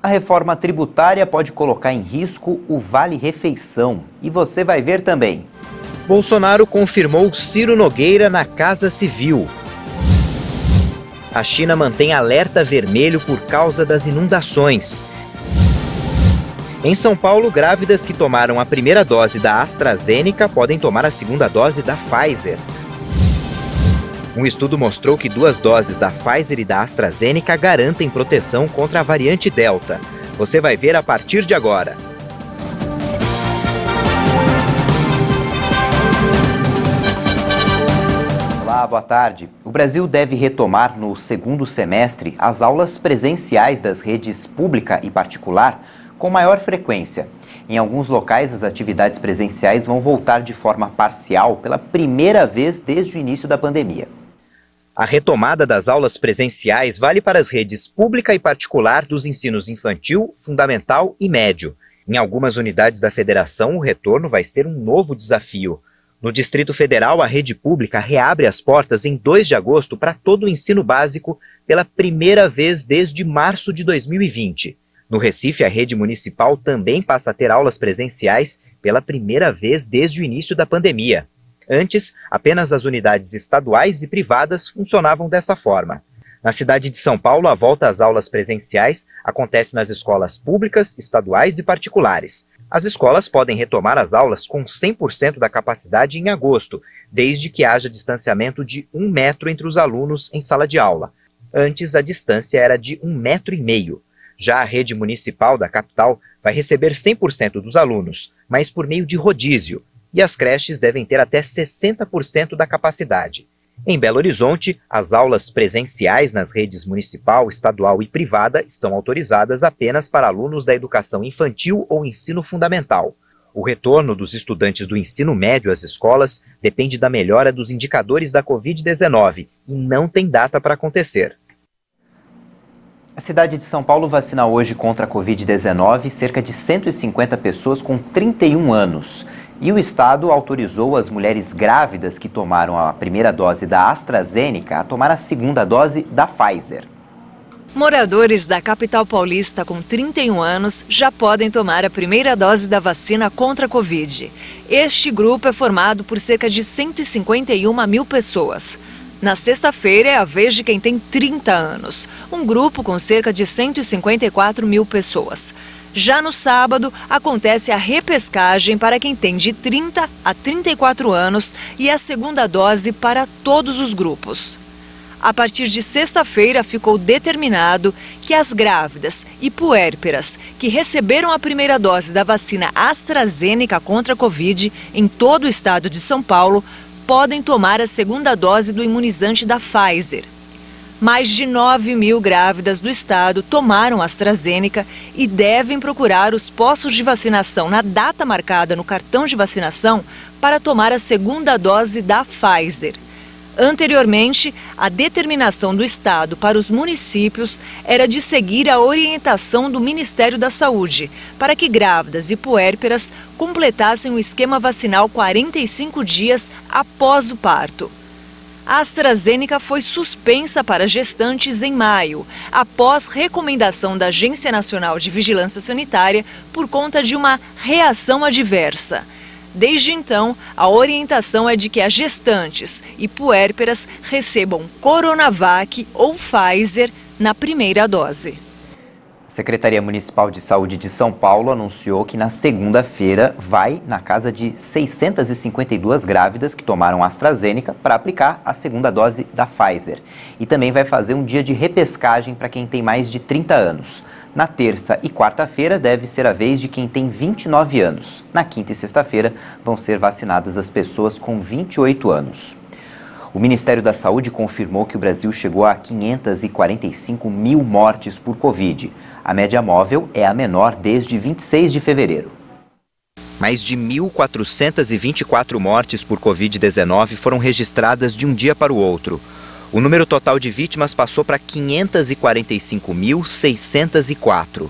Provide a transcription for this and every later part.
A reforma tributária pode colocar em risco o Vale-Refeição. E você vai ver também. Bolsonaro confirmou Ciro Nogueira na Casa Civil. A China mantém alerta vermelho por causa das inundações. Em São Paulo, grávidas que tomaram a primeira dose da AstraZeneca podem tomar a segunda dose da Pfizer. Um estudo mostrou que 2 doses da Pfizer e da AstraZeneca garantem proteção contra a variante Delta. Você vai ver a partir de agora. Olá, boa tarde. O Brasil deve retomar no segundo semestre as aulas presenciais das redes pública e particular com maior frequência. Em alguns locais, as atividades presenciais vão voltar de forma parcial pela primeira vez desde o início da pandemia. A retomada das aulas presenciais vale para as redes pública e particular dos ensinos infantil, fundamental e médio. Em algumas unidades da federação, o retorno vai ser um novo desafio. No Distrito Federal, a rede pública reabre as portas em 2 de agosto para todo o ensino básico pela primeira vez desde março de 2020. No Recife, a rede municipal também passa a ter aulas presenciais pela primeira vez desde o início da pandemia. Antes, apenas as unidades estaduais e privadas funcionavam dessa forma. Na cidade de São Paulo, a volta às aulas presenciais acontece nas escolas públicas, estaduais e particulares. As escolas podem retomar as aulas com 100% da capacidade em agosto, desde que haja distanciamento de 1 metro entre os alunos em sala de aula. Antes, a distância era de 1,5 metro. Já a rede municipal da capital vai receber 100% dos alunos, mas por meio de rodízio, e as creches devem ter até 60% da capacidade. Em Belo Horizonte, as aulas presenciais nas redes municipal, estadual e privada estão autorizadas apenas para alunos da educação infantil ou ensino fundamental. O retorno dos estudantes do ensino médio às escolas depende da melhora dos indicadores da Covid-19 e não tem data para acontecer. A cidade de São Paulo vacina hoje contra a Covid-19 cerca de 150 pessoas com 31 anos. E o estado autorizou as mulheres grávidas que tomaram a primeira dose da AstraZeneca a tomar a segunda dose da Pfizer. Moradores da capital paulista com 31 anos já podem tomar a primeira dose da vacina contra a Covid. Este grupo é formado por cerca de 151 mil pessoas. Na sexta-feira é a vez de quem tem 30 anos, um grupo com cerca de 154 mil pessoas. Já no sábado, acontece a repescagem para quem tem de 30 a 34 anos e a segunda dose para todos os grupos. A partir de sexta-feira, ficou determinado que as grávidas e puérperas que receberam a primeira dose da vacina AstraZeneca contra a Covid em todo o estado de São Paulo podem tomar a segunda dose do imunizante da Pfizer. Mais de 9 mil grávidas do estado tomaram AstraZeneca e devem procurar os postos de vacinação na data marcada no cartão de vacinação para tomar a segunda dose da Pfizer. Anteriormente, a determinação do estado para os municípios era de seguir a orientação do Ministério da Saúde para que grávidas e puérperas completassem o esquema vacinal 45 dias após o parto. A AstraZeneca foi suspensa para gestantes em maio, após recomendação da Agência Nacional de Vigilância Sanitária por conta de uma reação adversa. Desde então, a orientação é de que as gestantes e puérperas recebam Coronavac ou Pfizer na primeira dose. A Secretaria Municipal de Saúde de São Paulo anunciou que na segunda-feira vai na casa de 652 grávidas que tomaram AstraZeneca para aplicar a segunda dose da Pfizer. E também vai fazer um dia de repescagem para quem tem mais de 30 anos. Na terça e quarta-feira deve ser a vez de quem tem 29 anos. Na quinta e sexta-feira vão ser vacinadas as pessoas com 28 anos. O Ministério da Saúde confirmou que o Brasil chegou a 545 mil mortes por Covid. A média móvel é a menor desde 26 de fevereiro. Mais de 1.424 mortes por Covid-19 foram registradas de um dia para o outro. O número total de vítimas passou para 545.604.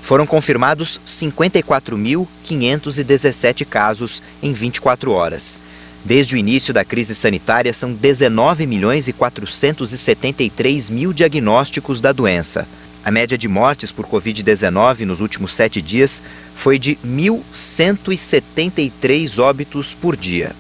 Foram confirmados 54.517 casos em 24 horas. Desde o início da crise sanitária, são 19.473.000 diagnósticos da doença. A média de mortes por Covid-19 nos últimos 7 dias foi de 1.173 óbitos por dia.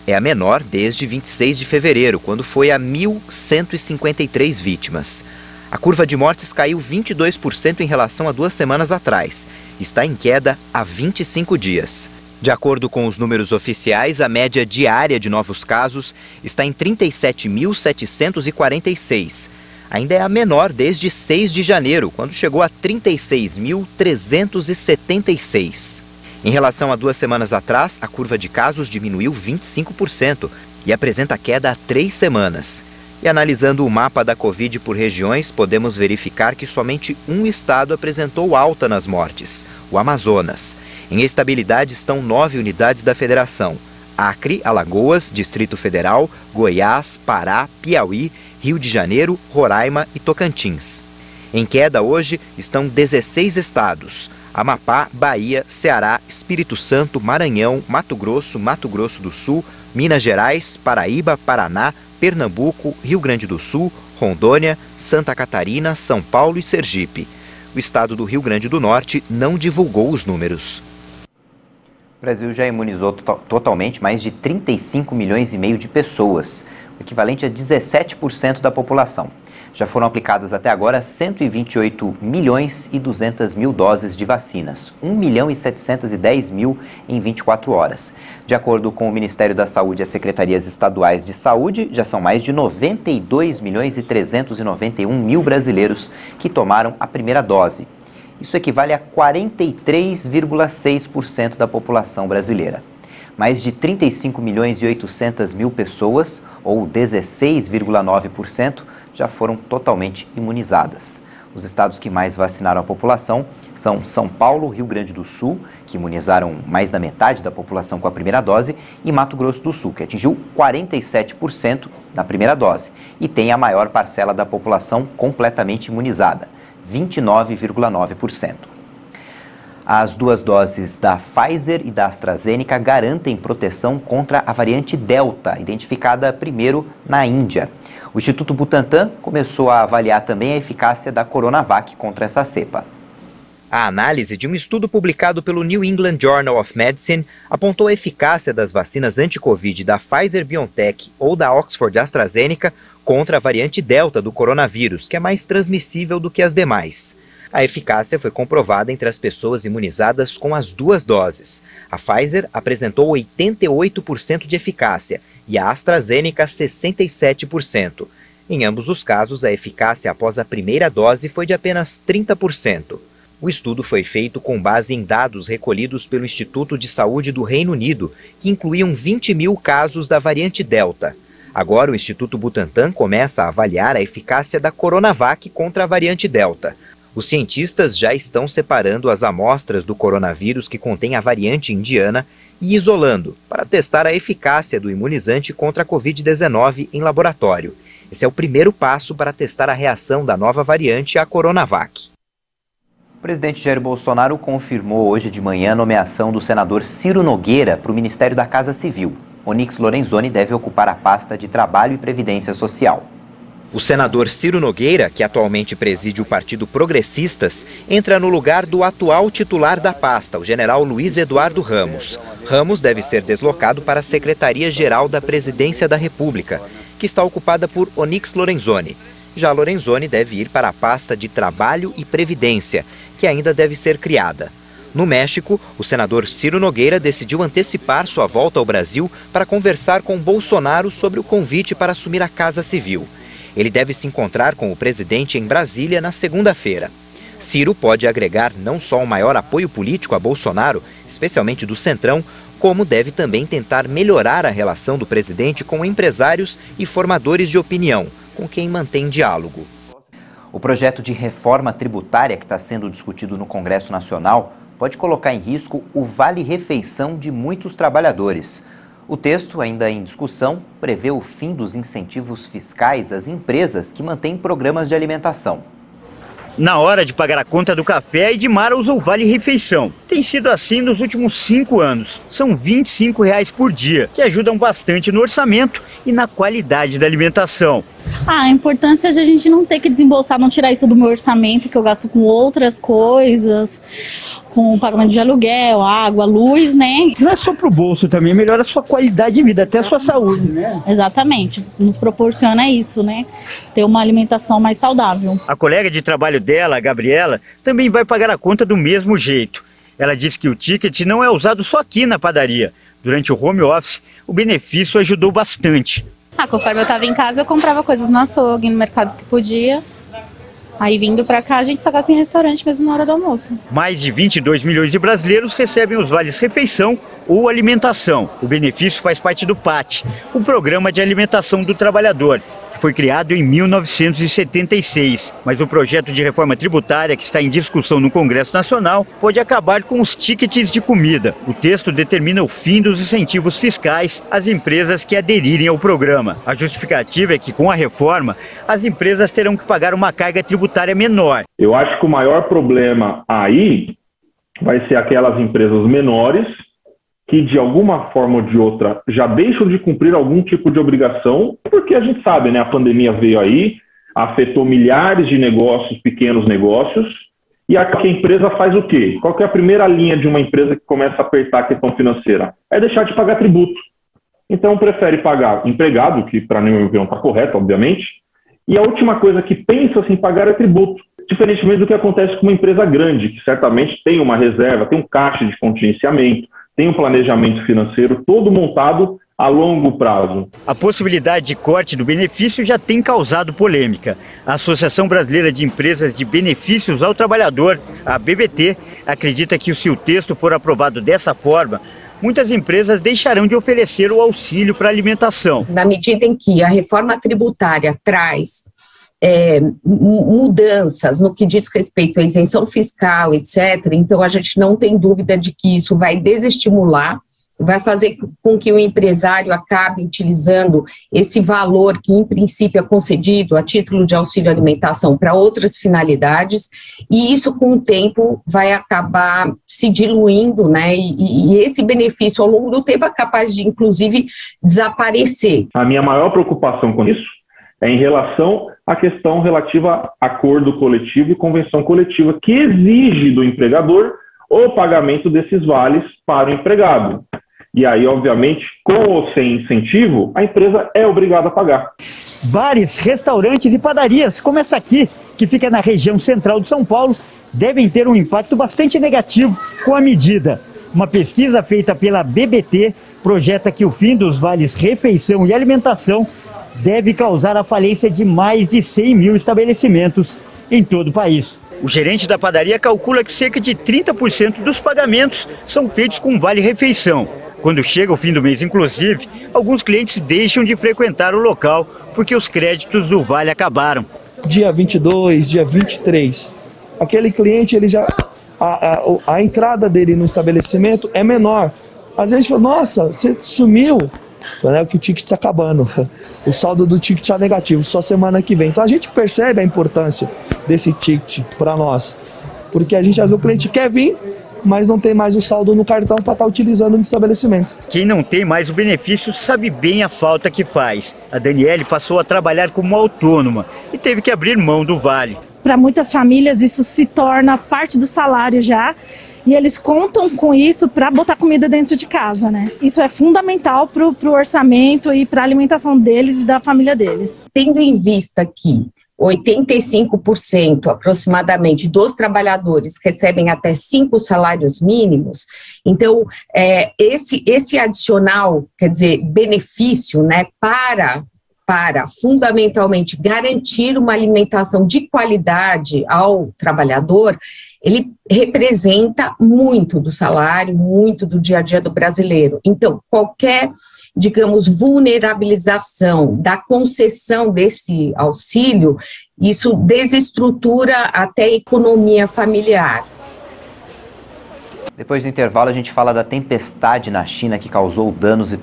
É a menor desde 26 de fevereiro, quando foi a 1.153 vítimas. A curva de mortes caiu 22% em relação a 2 semanas atrás. Está em queda há 25 dias. De acordo com os números oficiais, a média diária de novos casos está em 37.746. Ainda é a menor desde 6 de janeiro, quando chegou a 36.376. Em relação a 2 semanas atrás, a curva de casos diminuiu 25% e apresenta queda há 3 semanas. E analisando o mapa da Covid por regiões, podemos verificar que somente um estado apresentou alta nas mortes, o Amazonas. Em estabilidade estão 9 unidades da federação: Acre, Alagoas, Distrito Federal, Goiás, Pará, Piauí, Rio de Janeiro, Roraima e Tocantins. Em queda hoje estão 16 estados: Amapá, Bahia, Ceará, Espírito Santo, Maranhão, Mato Grosso do Sul, Minas Gerais, Paraíba, Paraná, Pernambuco, Rio Grande do Sul, Rondônia, Santa Catarina, São Paulo e Sergipe. O estado do Rio Grande do Norte não divulgou os números. O Brasil já imunizou totalmente mais de 35 milhões e meio de pessoas, o equivalente a 17% da população. Já foram aplicadas até agora 128 milhões e 200 mil doses de vacinas, 1 milhão e 710 mil em 24 horas. De acordo com o Ministério da Saúde e as secretarias estaduais de saúde, já são mais de 92 milhões e 391 mil brasileiros que tomaram a primeira dose. Isso equivale a 43,6% da população brasileira. Mais de 35 milhões e 800 mil pessoas, ou 16,9%, já foram totalmente imunizadas. Os estados que mais vacinaram a população são São Paulo, Rio Grande do Sul, que imunizaram mais da metade da população com a primeira dose, e Mato Grosso do Sul, que atingiu 47% na primeira dose e tem a maior parcela da população completamente imunizada, 29,9%. As 2 doses da Pfizer e da AstraZeneca garantem proteção contra a variante Delta, identificada primeiro na Índia. O Instituto Butantan começou a avaliar também a eficácia da Coronavac contra essa cepa. A análise de um estudo publicado pelo New England Journal of Medicine apontou a eficácia das vacinas anti-Covid da Pfizer-BioNTech ou da Oxford AstraZeneca contra a variante Delta do coronavírus, que é mais transmissível do que as demais. A eficácia foi comprovada entre as pessoas imunizadas com as 2 doses. A Pfizer apresentou 88% de eficácia e a AstraZeneca 67%. Em ambos os casos, a eficácia após a primeira dose foi de apenas 30%. O estudo foi feito com base em dados recolhidos pelo Instituto de Saúde do Reino Unido, que incluíam 20 mil casos da variante Delta. Agora, o Instituto Butantan começa a avaliar a eficácia da Coronavac contra a variante Delta. Os cientistas já estão separando as amostras do coronavírus que contém a variante indiana e isolando para testar a eficácia do imunizante contra a Covid-19 em laboratório. Esse é o primeiro passo para testar a reação da nova variante à Coronavac. O presidente Jair Bolsonaro confirmou hoje de manhã a nomeação do senador Ciro Nogueira para o Ministério da Casa Civil. Onyx Lorenzoni deve ocupar a pasta de Trabalho e Previdência Social. O senador Ciro Nogueira, que atualmente preside o Partido Progressistas, entra no lugar do atual titular da pasta, o general Luiz Eduardo Ramos. Ramos deve ser deslocado para a Secretaria-Geral da Presidência da República, que está ocupada por Onyx Lorenzoni. Já Lorenzoni deve ir para a pasta de Trabalho e Previdência, que ainda deve ser criada. No México, o senador Ciro Nogueira decidiu antecipar sua volta ao Brasil para conversar com Bolsonaro sobre o convite para assumir a Casa Civil. Ele deve se encontrar com o presidente em Brasília na segunda-feira. Ciro pode agregar não só um maior apoio político a Bolsonaro, especialmente do Centrão, como deve também tentar melhorar a relação do presidente com empresários e formadores de opinião, com quem mantém diálogo. O projeto de reforma tributária que está sendo discutido no Congresso Nacional pode colocar em risco o vale-refeição de muitos trabalhadores. O texto, ainda em discussão, prevê o fim dos incentivos fiscais às empresas que mantêm programas de alimentação. Na hora de pagar a conta do café, a Edmara usa o vale-refeição. Tem sido assim nos últimos 5 anos. São R$ 25 por dia, que ajudam bastante no orçamento e na qualidade da alimentação. A importância de a gente não ter que desembolsar, não tirar isso do meu orçamento, que eu gasto com outras coisas, com o pagamento de aluguel, água, luz, né? Não é só pro bolso também, melhora a sua qualidade de vida, até a sua saúde, né? Exatamente, nos proporciona isso, né? Ter uma alimentação mais saudável. A colega de trabalho dela, a Gabriela, também vai pagar a conta do mesmo jeito. Ela diz que o ticket não é usado só aqui na padaria. Durante o home office, o benefício ajudou bastante. Conforme eu estava em casa, eu comprava coisas no açougue, no mercado que podia. Aí vindo para cá, a gente só gasta em restaurante mesmo na hora do almoço. Mais de 22 milhões de brasileiros recebem os vales refeição ou alimentação. O benefício faz parte do PAT, o Programa de Alimentação do Trabalhador, que foi criado em 1976. Mas o projeto de reforma tributária que está em discussão no Congresso Nacional pode acabar com os tickets de comida. O texto determina o fim dos incentivos fiscais às empresas que aderirem ao programa. A justificativa é que, com a reforma, as empresas terão que pagar uma carga tributária menor. Eu acho que o maior problema aí vai ser aquelas empresas menores que de alguma forma ou de outra já deixam de cumprir algum tipo de obrigação, porque a gente sabe, né, a pandemia veio aí, afetou milhares de negócios, pequenos negócios, e a empresa faz o quê? Qual que é a primeira linha de uma empresa que começa a apertar a questão financeira? É deixar de pagar tributo. Então prefere pagar empregado, que para mim não está correto, obviamente, e a última coisa que pensa em pagar é tributo, diferentemente do que acontece com uma empresa grande, que certamente tem uma reserva, tem um caixa de contingenciamento, tem um planejamento financeiro todo montado a longo prazo. A possibilidade de corte do benefício já tem causado polêmica. A Associação Brasileira de Empresas de Benefícios ao Trabalhador, a BBT, acredita que se o texto for aprovado dessa forma, muitas empresas deixarão de oferecer o auxílio para alimentação. Na medida em que a reforma tributária traz mudanças no que diz respeito à isenção fiscal, etc., então a gente não tem dúvida de que isso vai desestimular, vai fazer com que o empresário acabe utilizando esse valor que, em princípio, é concedido a título de auxílio alimentação para outras finalidades, e isso, com o tempo, vai acabar se diluindo, né? E esse benefício, ao longo do tempo, é capaz de, inclusive, desaparecer. A minha maior preocupação com isso é em relação à questão relativa a acordo coletivo e convenção coletiva, que exige do empregador o pagamento desses vales para o empregado. E aí, obviamente, com ou sem incentivo, a empresa é obrigada a pagar. Bares, restaurantes e padarias, como essa aqui, que fica na região central de São Paulo, devem ter um impacto bastante negativo com a medida. Uma pesquisa feita pela BBT projeta que o fim dos vales refeição e alimentação deve causar a falência de mais de 100 mil estabelecimentos em todo o país. O gerente da padaria calcula que cerca de 30% dos pagamentos são feitos com vale-refeição. Quando chega o fim do mês, inclusive, alguns clientes deixam de frequentar o local porque os créditos do vale acabaram. Dia 22, dia 23, aquele cliente, ele já a entrada dele no estabelecimento é menor. Às vezes fala, nossa, você sumiu, que o ticket está acabando. O saldo do ticket está negativo, só semana que vem. Então a gente percebe a importância desse ticket para nós, porque a gente às vezes o cliente quer vir, mas não tem mais o saldo no cartão para estar utilizando no estabelecimento. Quem não tem mais o benefício sabe bem a falta que faz. A Daniele passou a trabalhar como autônoma e teve que abrir mão do vale. Para muitas famílias isso se torna parte do salário já, e eles contam com isso para botar comida dentro de casa, né? Isso é fundamental para o orçamento e para a alimentação deles e da família deles. Tendo em vista que 85% aproximadamente dos trabalhadores recebem até 5 salários mínimos, então esse adicional, quer dizer, benefício, né, para fundamentalmente garantir uma alimentação de qualidade ao trabalhador, ele representa muito do salário, muito do dia a dia do brasileiro. Então, qualquer, digamos, vulnerabilização da concessão desse auxílio, isso desestrutura até a economia familiar. Depois do intervalo, a gente fala da tempestade na China que causou danos e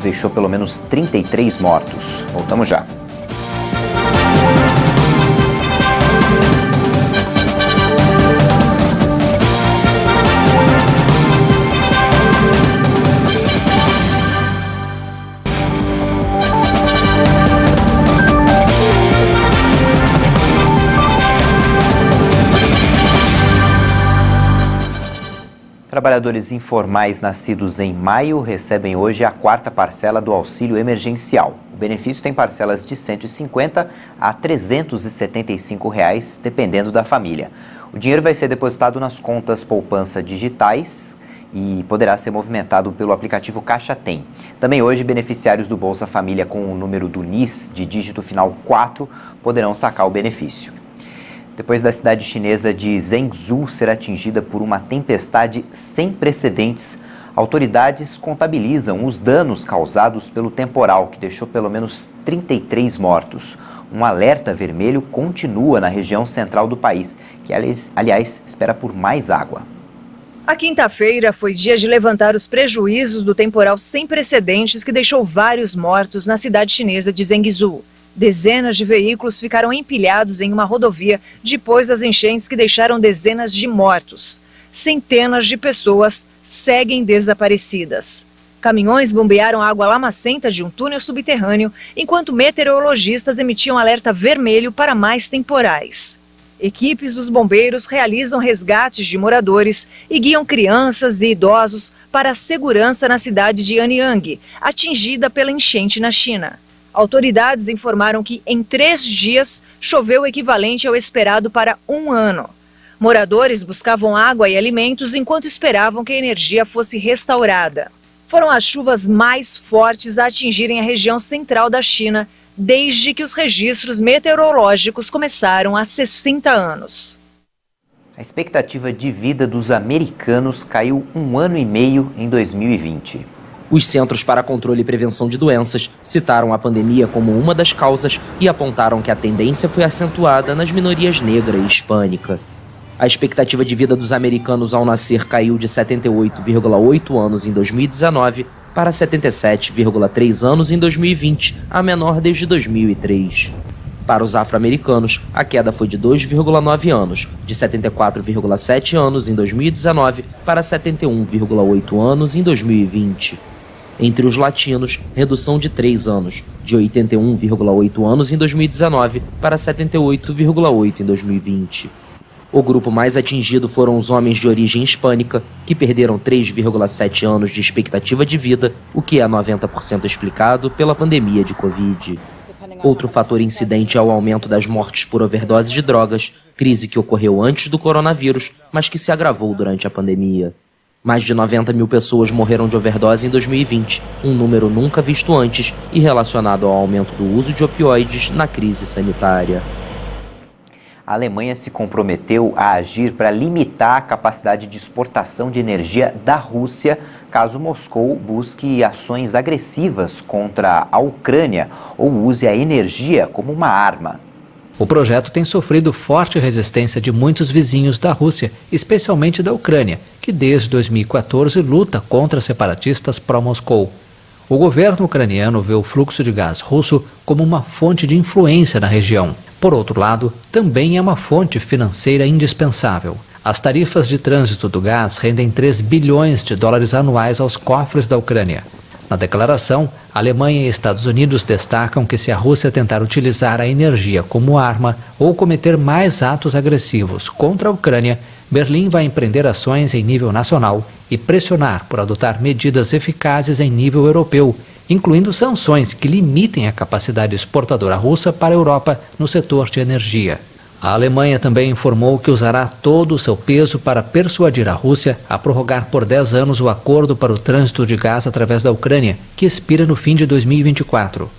deixou pelo menos 33 mortos. Voltamos já. Trabalhadores informais nascidos em maio recebem hoje a 4ª parcela do auxílio emergencial. O benefício tem parcelas de R$ 150 a R$ 375, dependendo da família. O dinheiro vai ser depositado nas contas poupança digitais e poderá ser movimentado pelo aplicativo Caixa Tem. Também hoje, beneficiários do Bolsa Família com o número do NIS de dígito final 4 poderão sacar o benefício. Depois da cidade chinesa de Zhengzhou ser atingida por uma tempestade sem precedentes, autoridades contabilizam os danos causados pelo temporal, que deixou pelo menos 33 mortos. Um alerta vermelho continua na região central do país, que, aliás, espera por mais água. A quinta-feira foi dia de levantar os prejuízos do temporal sem precedentes que deixou vários mortos na cidade chinesa de Zhengzhou. Dezenas de veículos ficaram empilhados em uma rodovia depois das enchentes que deixaram dezenas de mortos. Centenas de pessoas seguem desaparecidas. Caminhões bombearam água lamacenta de um túnel subterrâneo, enquanto meteorologistas emitiam alerta vermelho para mais temporais. Equipes dos bombeiros realizam resgates de moradores e guiam crianças e idosos para a segurança na cidade de Anyang, atingida pela enchente na China. Autoridades informaram que, em 3 dias, choveu o equivalente ao esperado para 1 ano. Moradores buscavam água e alimentos enquanto esperavam que a energia fosse restaurada. Foram as chuvas mais fortes a atingirem a região central da China desde que os registros meteorológicos começaram há 60 anos. A expectativa de vida dos americanos caiu 1 ano e meio em 2020. Os Centros para Controle e Prevenção de Doenças citaram a pandemia como uma das causas e apontaram que a tendência foi acentuada nas minorias negra e hispânica. A expectativa de vida dos americanos ao nascer caiu de 78,8 anos em 2019 para 77,3 anos em 2020, a menor desde 2003. Para os afro-americanos, a queda foi de 2,9 anos, de 74,7 anos em 2019 para 71,8 anos em 2020. Entre os latinos, redução de 3 anos, de 81,8 anos em 2019 para 78,8 em 2020. O grupo mais atingido foram os homens de origem hispânica, que perderam 3,7 anos de expectativa de vida, o que é 90% explicado pela pandemia de Covid. Outro fator incidente é o aumento das mortes por overdose de drogas, crise que ocorreu antes do coronavírus, mas que se agravou durante a pandemia. Mais de 90 mil pessoas morreram de overdose em 2020, um número nunca visto antes e relacionado ao aumento do uso de opioides na crise sanitária. A Alemanha se comprometeu a agir para limitar a capacidade de exportação de energia da Rússia, caso Moscou busque ações agressivas contra a Ucrânia ou use a energia como uma arma. O projeto tem sofrido forte resistência de muitos vizinhos da Rússia, especialmente da Ucrânia, que desde 2014 luta contra separatistas pró-Moscou. O governo ucraniano vê o fluxo de gás russo como uma fonte de influência na região. Por outro lado, também é uma fonte financeira indispensável. As tarifas de trânsito do gás rendem 3 bilhões de dólares anuais aos cofres da Ucrânia. Na declaração, Alemanha e Estados Unidos destacam que se a Rússia tentar utilizar a energia como arma ou cometer mais atos agressivos contra a Ucrânia, Berlim vai empreender ações em nível nacional e pressionar por adotar medidas eficazes em nível europeu, incluindo sanções que limitem a capacidade exportadora russa para a Europa no setor de energia. A Alemanha também informou que usará todo o seu peso para persuadir a Rússia a prorrogar por 10 anos o acordo para o trânsito de gás através da Ucrânia, que expira no fim de 2024.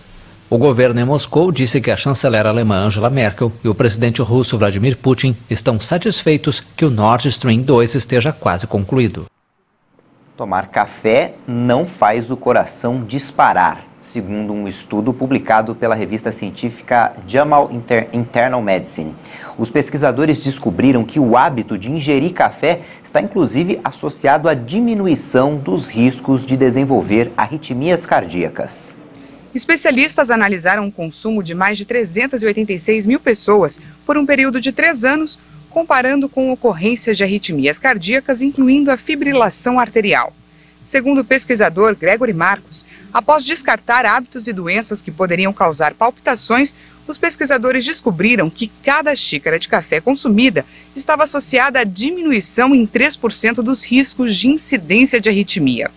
O governo em Moscou disse que a chanceler alemã Angela Merkel e o presidente russo Vladimir Putin estão satisfeitos que o Nord Stream 2 esteja quase concluído. Tomar café não faz o coração disparar, segundo um estudo publicado pela revista científica JAMA Internal Medicine. Os pesquisadores descobriram que o hábito de ingerir café está inclusive associado à diminuição dos riscos de desenvolver arritmias cardíacas. Especialistas analisaram o consumo de mais de 386 mil pessoas por um período de 3 anos, comparando com ocorrências de arritmias cardíacas, incluindo a fibrilação arterial. Segundo o pesquisador Gregory Marcus, após descartar hábitos e doenças que poderiam causar palpitações, os pesquisadores descobriram que cada xícara de café consumida estava associada à diminuição em 3% dos riscos de incidência de arritmia.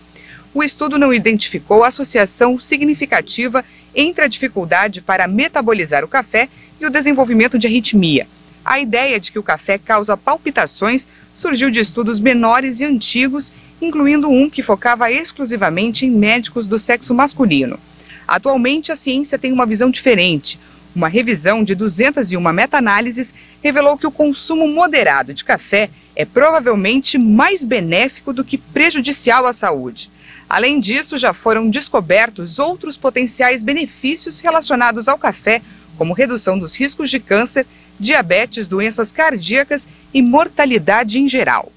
O estudo não identificou associação significativa entre a dificuldade para metabolizar o café e o desenvolvimento de arritmia. A ideia de que o café causa palpitações surgiu de estudos menores e antigos, incluindo um que focava exclusivamente em médicos do sexo masculino. Atualmente, a ciência tem uma visão diferente. Uma revisão de 201 meta-análises revelou que o consumo moderado de café é provavelmente mais benéfico do que prejudicial à saúde. Além disso, já foram descobertos outros potenciais benefícios relacionados ao café, como redução dos riscos de câncer, diabetes, doenças cardíacas e mortalidade em geral.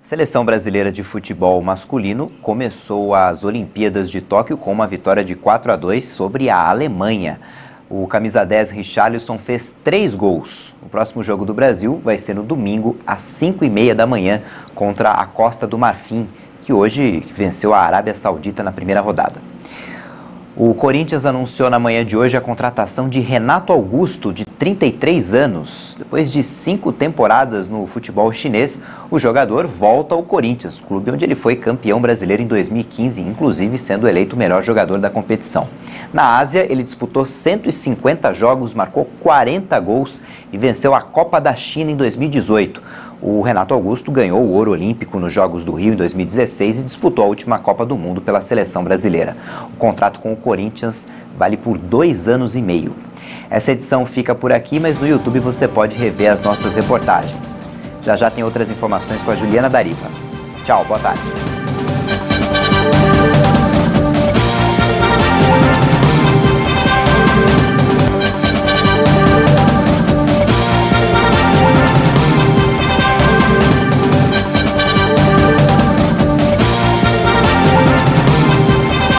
A Seleção Brasileira de Futebol Masculino começou as Olimpíadas de Tóquio com uma vitória de 4-2 sobre a Alemanha. O camisa 10 Richarlison fez 3 gols. O próximo jogo do Brasil vai ser no domingo, às 5h30 da manhã, contra a Costa do Marfim, que hoje venceu a Arábia Saudita na primeira rodada. O Corinthians anunciou na manhã de hoje a contratação de Renato Augusto, de 33 anos. Depois de 5 temporadas no futebol chinês, o jogador volta ao Corinthians, clube onde ele foi campeão brasileiro em 2015, inclusive sendo eleito o melhor jogador da competição. Na Ásia, ele disputou 150 jogos, marcou 40 gols e venceu a Copa da China em 2018. O Renato Augusto ganhou o ouro olímpico nos Jogos do Rio em 2016 e disputou a última Copa do Mundo pela seleção brasileira. O contrato com o Corinthians vale por 2 anos e meio. Essa edição fica por aqui, mas no YouTube você pode rever as nossas reportagens. Já já tem outras informações com a Juliana Dariva. Tchau, boa tarde.